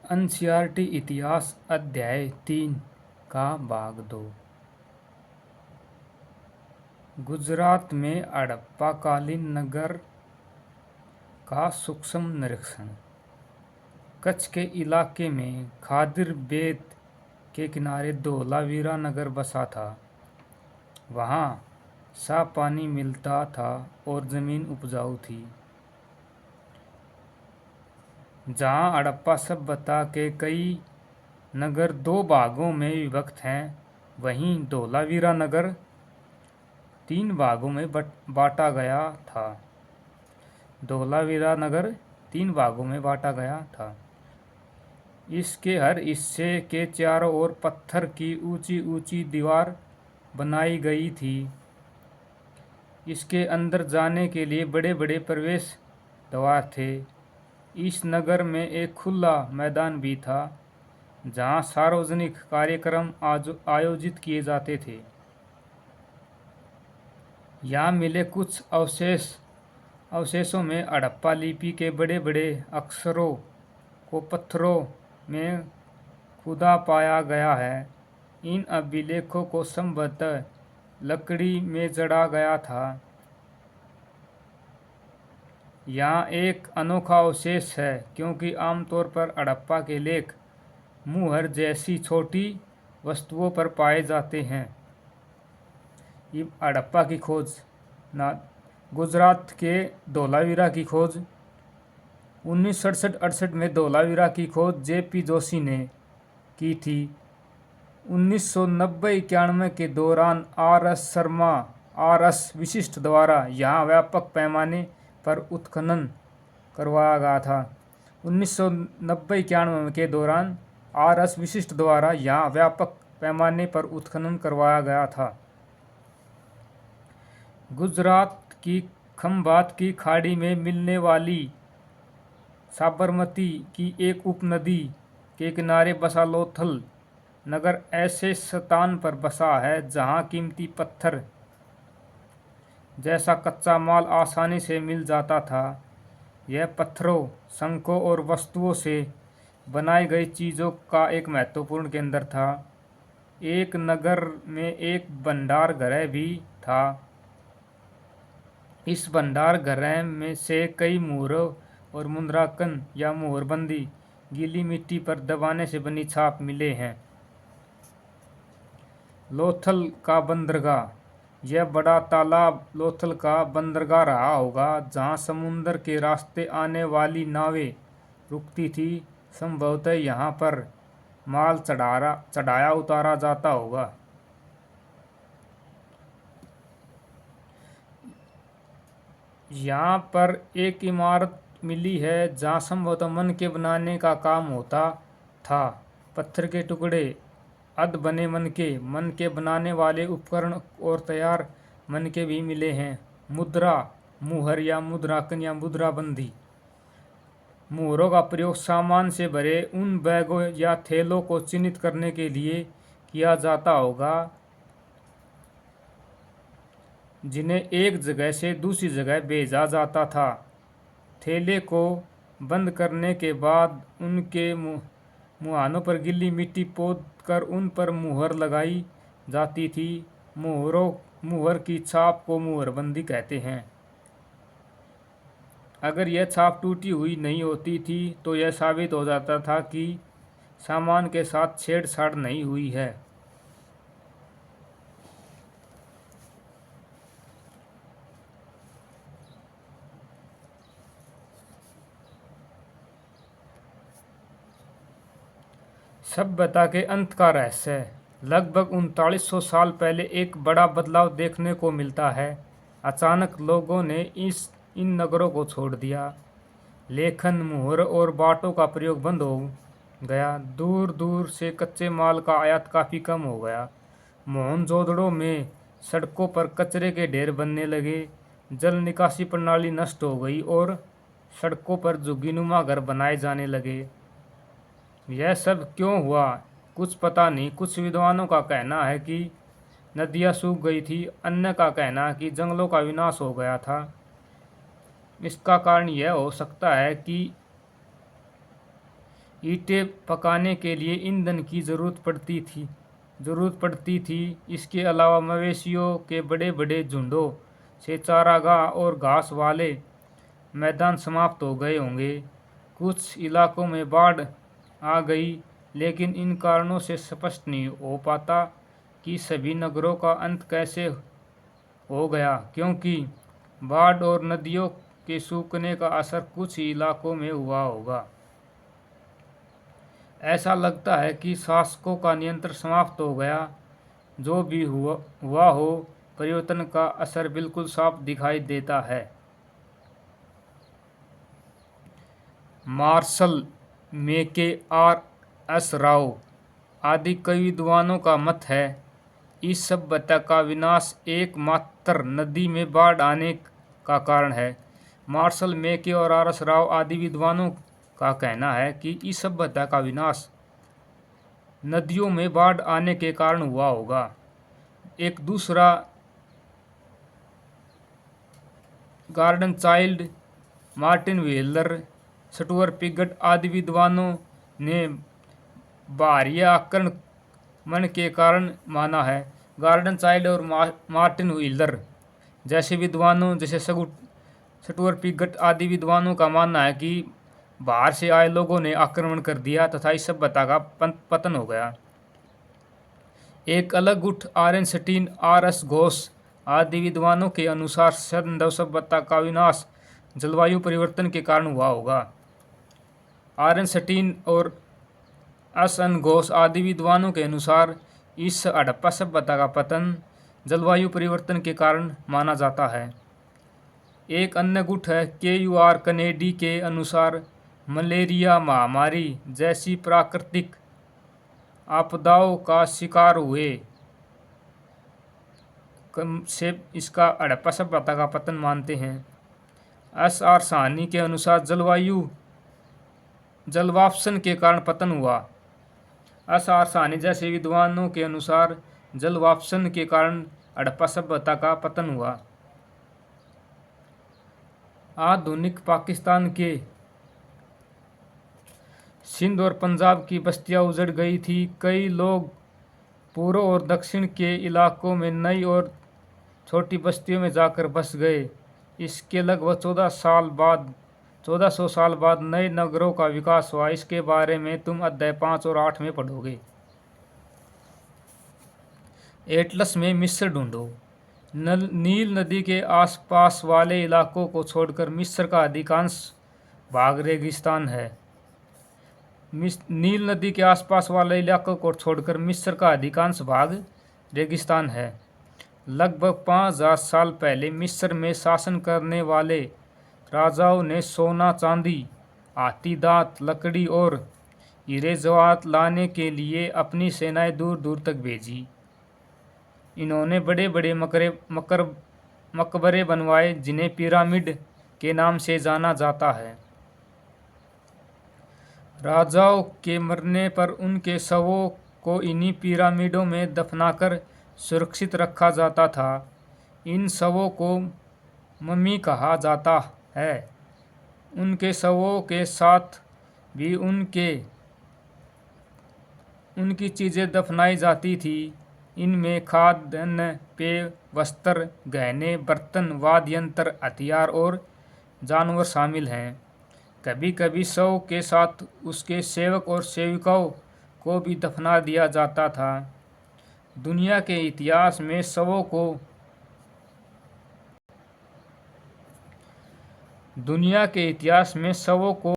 NCERT इतिहास अध्याय 3 का भाग 2। गुजरात में हड़प्पाकालीन नगर का सूक्ष्म निरीक्षण। कच्छ के इलाके में खादिर बेद के किनारे धोलावीरा नगर बसा था। वहाँ साफ पानी मिलता था और जमीन उपजाऊ थी। जहाँ हड़प्पा सभ्यता के कई नगर दो भागों में विभक्त हैं, वहीं धोलावीरा नगर 3 भागों में बांटा गया था। धोलावीरा नगर 3 भागों में बांटा गया था। इसके हर हिस्से के चारों ओर पत्थर की ऊंची ऊंची दीवार बनाई गई थी। इसके अंदर जाने के लिए बड़े बड़े प्रवेश द्वार थे। इस नगर में एक खुला मैदान भी था, जहाँ सार्वजनिक कार्यक्रम आयोजित किए जाते थे। यहाँ मिले कुछ अवशेषों में हड़प्पा लिपि के बड़े बड़े अक्षरों को पत्थरों में खुदा पाया गया है। इन अभिलेखों को संभवतः लकड़ी में जड़ा गया था। यहाँ एक अनोखा अवशेष है, क्योंकि आमतौर पर हड़प्पा के लेख मुहर जैसी छोटी वस्तुओं पर पाए जाते हैं। हड़प्पा की खोज। गुजरात के धोलावीरा की खोज। 1967-68 में धोलावीरा की खोज जेपी जोशी ने की थी। 1990-91 के दौरान आर.एस. शर्मा आर.एस. विशिष्ट द्वारा यहाँ व्यापक पैमाने पर उत्खनन करवाया गया था। 1990-91 के दौरान आर.एस. विशिष्ट द्वारा यहाँ व्यापक पैमाने पर उत्खनन करवाया गया था। गुजरात की खंभात की खाड़ी में मिलने वाली साबरमती की एक उपनदी के किनारे बसा लोथल नगर ऐसे स्थान पर बसा है जहाँ कीमती पत्थर जैसा कच्चा माल आसानी से मिल जाता था। यह पत्थरों, शंखों और वस्तुओं से बनाई गई चीज़ों का एक महत्वपूर्ण केंद्र था। एक नगर में एक भंडार गृह भी था। इस भंडार गृह में से कई मुहरों और मुद्रांकन या मुहरबंदी गीली मिट्टी पर दबाने से बनी छाप मिले हैं। लोथल का बंदरगाह। यह बड़ा तालाब लोथल का बंदरगाह रहा होगा, जहाँ समुद्र के रास्ते आने वाली नावें रुकती थी। संभवतः यहाँ पर माल चढ़ाया उतारा जाता होगा। यहाँ पर एक इमारत मिली है जहाँ संभवतः मन के बनाने का काम होता था। पत्थर के टुकड़े, अध बने मन के बनाने वाले उपकरण और तैयार मन के भी मिले हैं। मुद्रा, मुहर या मुद्रांकन या मुद्राबंदी। मुहरों का प्रयोग सामान से भरे उन बैगों या थैलों को चिन्हित करने के लिए किया जाता होगा जिन्हें एक जगह से दूसरी जगह भेजा जाता था। थैले को बंद करने के बाद उनके मुहानों पर गीली मिट्टी पोत कर उन पर मुहर लगाई जाती थी। मुहर की छाप को मुहरबंदी कहते हैं। अगर यह छाप टूटी हुई नहीं होती थी तो यह साबित हो जाता था कि सामान के साथ छेड़छाड़ नहीं हुई है। सभ्यता के अंत का रहस्य। लगभग 3900 साल पहले एक बड़ा बदलाव देखने को मिलता है। अचानक लोगों ने इन नगरों को छोड़ दिया। लेखन, मुहर और बाटों का प्रयोग बंद हो गया। दूर दूर से कच्चे माल का आयात काफ़ी कम हो गया। मोहनजोदड़ो में सड़कों पर कचरे के ढेर बनने लगे। जल निकासी प्रणाली नष्ट हो गई और सड़कों पर झुग्गीनुमा घर बनाए जाने लगे। यह सब क्यों हुआ, कुछ पता नहीं। कुछ विद्वानों का कहना है कि नदियाँ सूख गई थी, अन्य का कहना है कि जंगलों का विनाश हो गया था। इसका कारण यह हो सकता है कि ईंटें पकाने के लिए ईंधन की ज़रूरत पड़ती थी। इसके अलावा मवेशियों के बड़े बड़े झुंडों से चारागाह और घास वाले मैदान समाप्त हो गए होंगे। कुछ इलाकों में बाढ़ आ गई, लेकिन इन कारणों से स्पष्ट नहीं हो पाता कि सभी नगरों का अंत कैसे हो गया, क्योंकि बाढ़ और नदियों के सूखने का असर कुछ ही इलाकों में हुआ होगा। ऐसा लगता है कि शासकों का नियंत्रण समाप्त हो गया। जो भी हुआ हो, परिवर्तन का असर बिल्कुल साफ दिखाई देता है। मार्शल मैके आर एस राव आदि कई विद्वानों का मत है इस सभ्यता का विनाश एकमात्र नदी में बाढ़ आने का कारण है। मार्शल मैके और आर एस राव आदि विद्वानों का कहना है कि इस सभ्यता का विनाश नदियों में बाढ़ आने के कारण हुआ होगा। एक दूसरा garden child, Martin wheeler, Stuart Piggott आदि विद्वानों ने बाहरी आक्रमण के कारण माना है। गार्डन चाइल्ड और मार्टिन व्हीलर जैसे विद्वानों, जैसे स्टुअर्ट पिगट आदि विद्वानों का मानना है कि बाहर से आए लोगों ने आक्रमण कर दिया तथा इस सभ्यता का पतन हो गया। एक अलग गुट आर्नस्टीन, आर एस घोष आदि विद्वानों के अनुसार संभव सभ्यता का विनाश जलवायु परिवर्तन के कारण हुआ होगा। आर्नस्टीन और एस एन घोष आदि विद्वानों के अनुसार इस हड़प्पा सभ्यता का पतन जलवायु परिवर्तन के कारण माना जाता है। एक अन्य गुट है KUR कनेडी के अनुसार मलेरिया महामारी जैसी प्राकृतिक आपदाओं का शिकार हुए से इसका हड़प्पा सभ्यता का पतन मानते हैं। SR साहनी के अनुसार जलवाष्पन के कारण पतन हुआ। SR साहनी जैसे विद्वानों के अनुसार जलवाष्पन के कारण हड़प्पा सभ्यता का पतन हुआ। आधुनिक पाकिस्तान के सिंध और पंजाब की बस्तियां उजड़ गई थी। कई लोग पूर्व और दक्षिण के इलाकों में नई और छोटी बस्तियों में जाकर बस गए। इसके लगभग 1400 साल बाद नए नगरों का विकास हुआ। इसके बारे में तुम अध्याय 5 और 8 में पढ़ोगे। एटलस में मिस्र ढूंढो। नील नदी के आसपास वाले इलाकों को छोड़कर मिस्र का अधिकांश भाग रेगिस्तान है। नील नदी के आसपास वाले इलाकों को छोड़कर मिस्र का अधिकांश भाग रेगिस्तान है। लगभग 5000 साल पहले मिस्र में शासन करने वाले राजाओं ने सोना, चांदी, हाथी दांत, लकड़ी और हीरे जवाहरात लाने के लिए अपनी सेनाएं दूर दूर तक भेजी। इन्होंने बड़े बड़े मकबरे बनवाए जिन्हें पिरामिड के नाम से जाना जाता है। राजाओं के मरने पर उनके शवों को इन्हीं पिरामिडों में दफनाकर सुरक्षित रखा जाता था। इन शवों को मम्मी कहा जाता है। उनके शवों के साथ भी उनकी चीज़ें दफनाई जाती थी। इनमें खाद्यान्न, पेय, वस्त्र, गहने, बर्तन, वाद्य यंत्र, हथियार और जानवर शामिल हैं। कभी कभी शव के साथ उसके सेवक और सेविकाओं को भी दफना दिया जाता था। दुनिया के इतिहास में शवों को